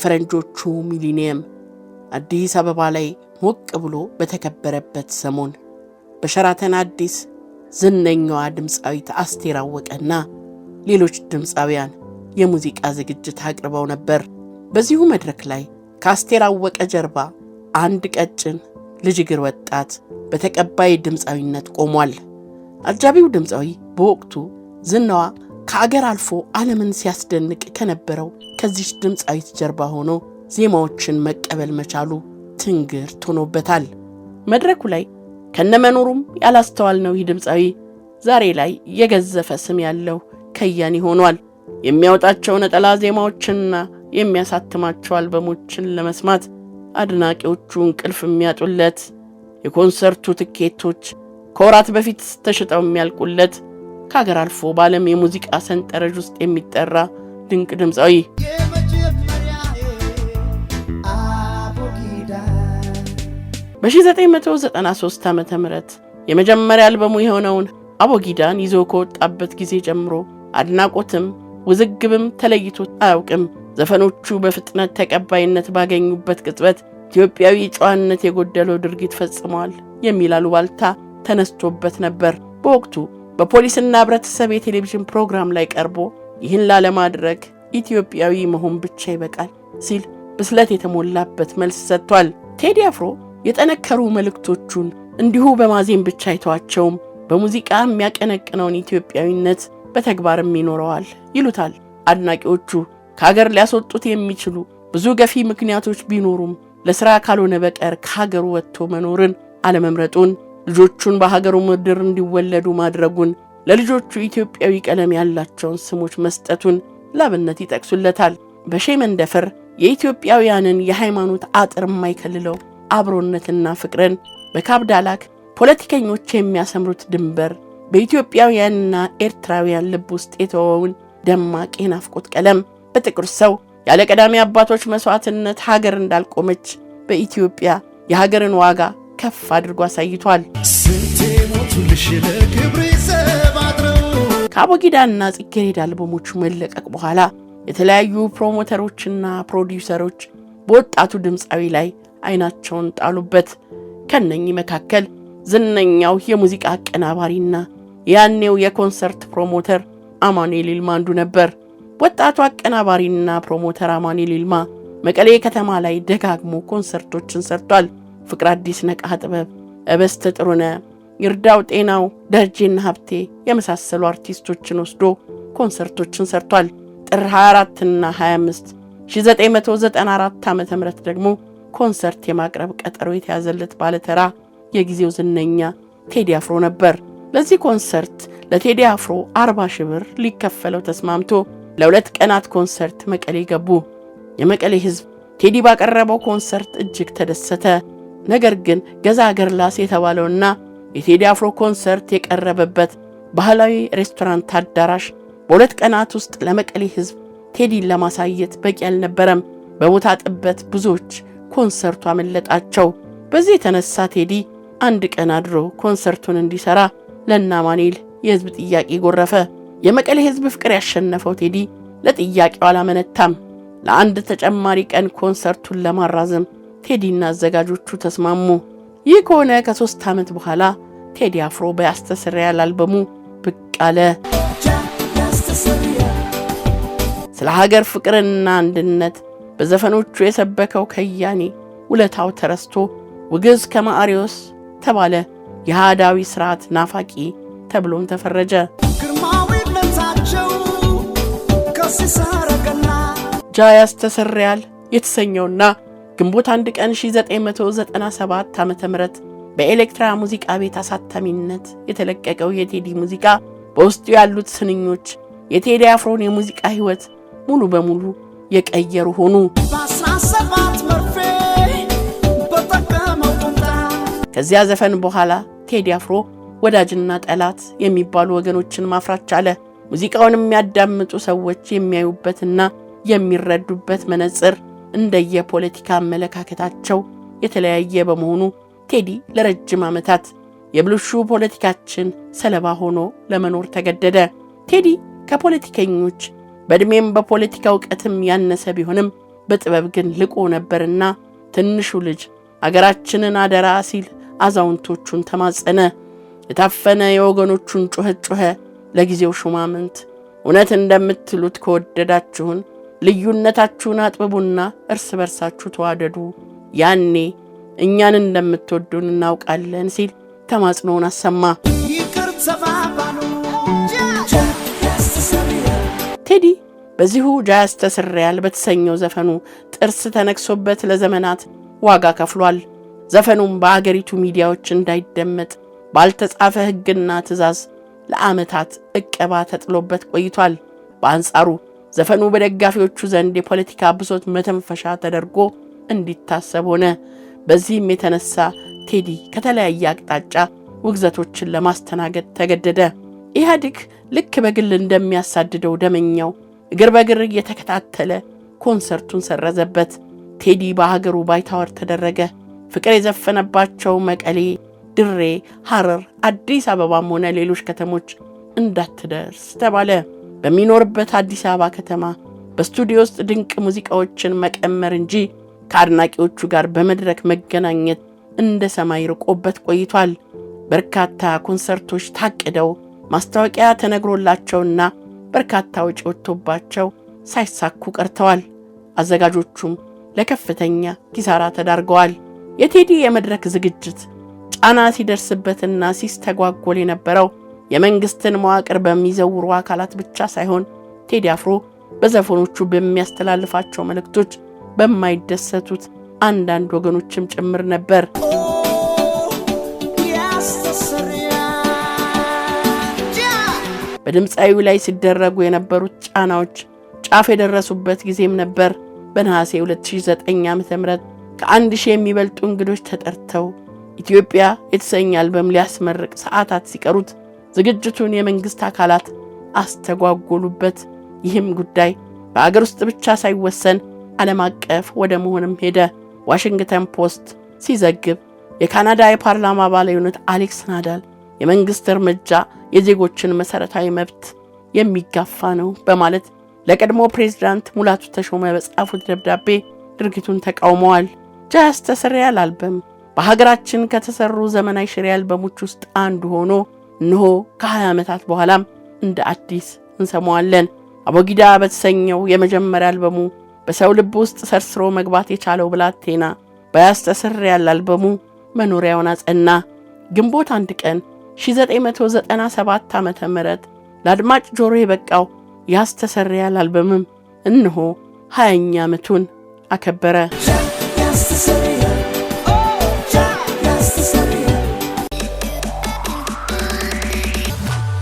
የፈረንጆቹ ሚሊኒየም አዲስ አበባ ላይ ሞቅ ብሎ በተከበረበት ሰሞን በሸራተን አዲስ ዝነኛዋ ድምፃዊት አስቴር አወቀና ሌሎች ድምፃውያን የሙዚቃ ዝግጅት አቅርበው ነበር። በዚሁ መድረክ ላይ ከአስቴር አወቀ ጀርባ አንድ ቀጭን ልጅ እግር ወጣት በተቀባይ ድምፃዊነት ቆሟል። አጃቢው ድምፃዊ በወቅቱ ዝናዋ ከአገር አልፎ ዓለምን ሲያስደንቅ ከነበረው ከዚህ ድምፃዊት ጀርባ ሆኖ ዜማዎችን መቀበል መቻሉ ትንግርት ሆኖበታል። መድረኩ ላይ ከነመኖሩም ያላስተዋልነው ይህ ድምፃዊ ዛሬ ላይ የገዘፈ ስም ያለው ከያኒ ሆኗል። የሚያወጣቸው ነጠላ ዜማዎችንና የሚያሳትማቸው አልበሞችን ለመስማት አድናቂዎቹ እንቅልፍ የሚያጡለት፣ የኮንሰርቱ ትኬቶች ከወራት በፊት ተሽጠው የሚያልቁለት፣ ከሀገር አልፎ በዓለም የሙዚቃ ሰንጠረዥ ውስጥ የሚጠራ ድንቅ ድምፃዊ በ1993 ዓመተ ምህረት የመጀመሪያ አልበሙ የሆነውን አቦጊዳን ይዞ ከወጣበት ጊዜ ጀምሮ አድናቆትም ውዝግብም ተለይቶ አያውቅም። ዘፈኖቹ በፍጥነት ተቀባይነት ባገኙበት ቅጽበት ኢትዮጵያዊ ጨዋነት የጎደለው ድርጊት ፈጽመዋል የሚል አሉባልታ ተነስቶበት ነበር። በወቅቱ በፖሊስና ህብረተሰብ የቴሌቪዥን ፕሮግራም ላይ ቀርቦ ይህን ላለማድረግ ኢትዮጵያዊ መሆን ብቻ ይበቃል ሲል ብስለት የተሞላበት መልስ ሰጥቷል። ቴዲ አፍሮ የጠነከሩ መልእክቶቹን እንዲሁ በማዜም ብቻ አይተዋቸውም። በሙዚቃ የሚያቀነቅነውን ኢትዮጵያዊነት በተግባርም ይኖረዋል ይሉታል አድናቂዎቹ። ከሀገር ሊያስወጡት የሚችሉ ብዙ ገፊ ምክንያቶች ቢኖሩም ለሥራ ካልሆነ በቀር ከሀገሩ ወጥቶ መኖርን አለመምረጡን፣ ልጆቹን በሀገሩ ምድር እንዲወለዱ ማድረጉን፣ ለልጆቹ ኢትዮጵያዊ ቀለም ያላቸውን ስሞች መስጠቱን ላብነት ይጠቅሱለታል። በሼህ መንደፈር የኢትዮጵያውያንን የሃይማኖት አጥር የማይከልለው አብሮነትና ፍቅርን፣ በካብዳላክ ፖለቲከኞች የሚያሰምሩት ድንበር፣ በኢትዮጵያውያንና ኤርትራውያን ልብ ውስጥ የተወውን ደማቅ የናፍቆት ቀለም፣ በጥቁር ሰው ያለ ቀዳሚ አባቶች መስዋዕትነት ሀገር እንዳልቆመች በኢትዮጵያ የሀገርን ዋጋ ከፍ አድርጎ አሳይቷል። ከአቦጊዳና ጽጌረዳ አልበሞቹ መለቀቅ በኋላ የተለያዩ ፕሮሞተሮችና ፕሮዲውሰሮች በወጣቱ ድምፃዊ ላይ አይናቸውን ጣሉበት። ከነኚህ መካከል ዝነኛው የሙዚቃ አቀናባሪና ያኔው የኮንሰርት ፕሮሞተር አማኑኤል ይልማ አንዱ ነበር። ወጣቱ አቀናባሪና ፕሮሞተር አማኑኤል ይልማ መቀሌ ከተማ ላይ ደጋግሞ ኮንሰርቶችን ሰርቷል። ፍቅር አዲስ፣ ነቃ ጥበብ፣ እበስተ ጥሩነ፣ ይርዳው ጤናው፣ ደረጀና ሀብቴ የመሳሰሉ አርቲስቶችን ወስዶ ኮንሰርቶችን ሰርቷል። ጥር 24 እና 25 1994 ዓ.ም ደግሞ ኮንሰርት የማቅረብ ቀጠሮ የተያዘለት ባለተራ የጊዜው ዝነኛ ቴዲ አፍሮ ነበር። ለዚህ ኮንሰርት ለቴዲ አፍሮ 40 ሺህ ብር ሊከፈለው ተስማምቶ ለሁለት ቀናት ኮንሰርት መቀሌ ገቡ። የመቀሌ ህዝብ ቴዲ ባቀረበው ኮንሰርት እጅግ ተደሰተ። ነገር ግን ገዛ ገርላስ የተባለውና የቴዲ አፍሮ ኮንሰርት የቀረበበት ባህላዊ ሬስቶራንት አዳራሽ በሁለት ቀናት ውስጥ ለመቀሌ ህዝብ ቴዲን ለማሳየት በቂ አልነበረም። በቦታ ጥበት ብዙዎች ኮንሰርቱ አመለጣቸው። በዚህ የተነሳ ቴዲ አንድ ቀን አድሮ ኮንሰርቱን እንዲሰራ ለአማኑኤል የህዝብ ጥያቄ ጎረፈ። የመቀሌ ህዝብ ፍቅር ያሸነፈው ቴዲ ለጥያቄው አላመነታም። ለአንድ ተጨማሪ ቀን ኮንሰርቱን ለማራዘም ቴዲና አዘጋጆቹ ተስማሙ። ይህ ከሆነ ከ3 ዓመት በኋላ ቴዲ አፍሮ በያስተሰርያል አልበሙ ብቅ አለ። ስለ ሀገር ፍቅርና አንድነት በዘፈኖቹ የሰበከው ከያኒ ውለታው ተረስቶ ውግዝ ከማሪዮስ ተባለ። የሃዳዊ ስርዓት ናፋቂ ተብሎም ተፈረጀ። ጃ ያስተሰርያል የተሰኘውና ግንቦት 1 ቀን 1997 ዓ.ም በኤሌክትራ ሙዚቃ ቤት አሳታሚነት የተለቀቀው የቴዲ ሙዚቃ በውስጡ ያሉት ስንኞች የቴዲ አፍሮን የሙዚቃ ህይወት ሙሉ በሙሉ የቀየሩ ሆኑ። ከዚያ ዘፈን በኋላ ቴዲ አፍሮ ወዳጅና ጠላት የሚባሉ ወገኖችን ማፍራት ቻለ። ሙዚቃውን የሚያዳምጡ ሰዎች የሚያዩበትና የሚረዱበት መነጽር እንደየፖለቲካ አመለካከታቸው የተለያየ በመሆኑ ቴዲ ለረጅም ዓመታት የብልሹ ፖለቲካችን ሰለባ ሆኖ ለመኖር ተገደደ። ቴዲ ከፖለቲከኞች በእድሜም በፖለቲካ ዕውቀትም ያነሰ ቢሆንም በጥበብ ግን ልቆ ነበርና ትንሹ ልጅ አገራችንን አደራ ሲል አዛውንቶቹን ተማጸነ። የታፈነ የወገኖቹን ጩኸት ጮኸ። ለጊዜው ሹማምንት እውነት እንደምትሉት ከወደዳችሁን ልዩነታችሁን አጥብቡና እርስ በርሳችሁ ተዋደዱ፣ ያኔ እኛን እንደምትወዱን እናውቃለን ሲል ተማጽኖውን አሰማ። ቴዲ በዚሁ ጃ ያስተሰርያል በተሰኘው ዘፈኑ ጥርስ ተነክሶበት ለዘመናት ዋጋ ከፍሏል። ዘፈኑም በአገሪቱ ሚዲያዎች እንዳይደመጥ ባልተጻፈ ሕግና ትዕዛዝ ለዓመታት ዕቀባ ተጥሎበት ቆይቷል። በአንጻሩ ዘፈኑ በደጋፊዎቹ ዘንድ የፖለቲካ ብሶት መተንፈሻ ተደርጎ እንዲታሰብ ሆነ። በዚህም የተነሳ ቴዲ ከተለያየ አቅጣጫ ውግዘቶችን ለማስተናገድ ተገደደ። ኢህአዴግ ልክ በግል እንደሚያሳድደው ደመኛው እግር በግር እየተከታተለ ኮንሰርቱን ሰረዘበት። ቴዲ በሀገሩ ባይታወር ተደረገ። ፍቅር የዘፈነባቸው መቀሌ፣ ድሬ፣ ሐረር፣ አዲስ አበባም ሆነ ሌሎች ከተሞች እንዳትደርስ ተባለ። በሚኖርበት አዲስ አበባ ከተማ በስቱዲዮ ውስጥ ድንቅ ሙዚቃዎችን መቀመር እንጂ ከአድናቂዎቹ ጋር በመድረክ መገናኘት እንደ ሰማይ ርቆበት ቆይቷል። በርካታ ኮንሰርቶች ታቅደው ማስታወቂያ ተነግሮላቸውና በርካታ ወጪ ወጥቶባቸው ሳይሳኩ ቀርተዋል። አዘጋጆቹም ለከፍተኛ ኪሳራ ተዳርገዋል። የቴዲ የመድረክ ዝግጅት ጫና ሲደርስበትና ሲስተጓጎል የነበረው የመንግስትን መዋቅር በሚዘውሩ አካላት ብቻ ሳይሆን ቴዲ አፍሮ በዘፈኖቹ በሚያስተላልፋቸው መልእክቶች በማይደሰቱት አንዳንድ ወገኖችም ጭምር ነበር። በድምፃዊው ላይ ሲደረጉ የነበሩት ጫናዎች ጫፍ የደረሱበት ጊዜም ነበር። በነሐሴ 2009 ዓ.ም ከ1000 የሚበልጡ እንግዶች ተጠርተው ኢትዮጵያ የተሰኘ አልበም ሊያስመርቅ ሰዓታት ሲቀሩት ዝግጅቱን የመንግስት አካላት አስተጓጎሉበት። ይህም ጉዳይ በአገር ውስጥ ብቻ ሳይወሰን ዓለም አቀፍ ወደ መሆንም ሄደ። ዋሽንግተን ፖስት ሲዘግብ የካናዳ የፓርላማ አባል የሆኑት አሌክስ ናዳል የመንግስት እርምጃ የዜጎችን መሰረታዊ መብት የሚጋፋ ነው በማለት ለቀድሞ ፕሬዝዳንት ሙላቱ ተሾመ በጻፉት ደብዳቤ ድርጊቱን ተቃውመዋል። ጃ ያስተሰርያል አልበም በሀገራችን ከተሰሩ ዘመናዊ ሽሬ አልበሞች ውስጥ አንዱ ሆኖ እነሆ ከ20 ዓመታት በኋላም እንደ አዲስ እንሰማዋለን። አቦጊዳ በተሰኘው የመጀመሪያ አልበሙ በሰው ልብ ውስጥ ሰርስሮ መግባት የቻለው ብላቴና በያስተሰርያል አልበሙ መኖሪያውን አጸና። ግንቦት 1 ቀን 1997 ዓመተ ምህረት ለአድማጭ ጆሮ የበቃው ያስተሰርያል አልበምም እነሆ 20ኛ ዓመቱን አከበረ።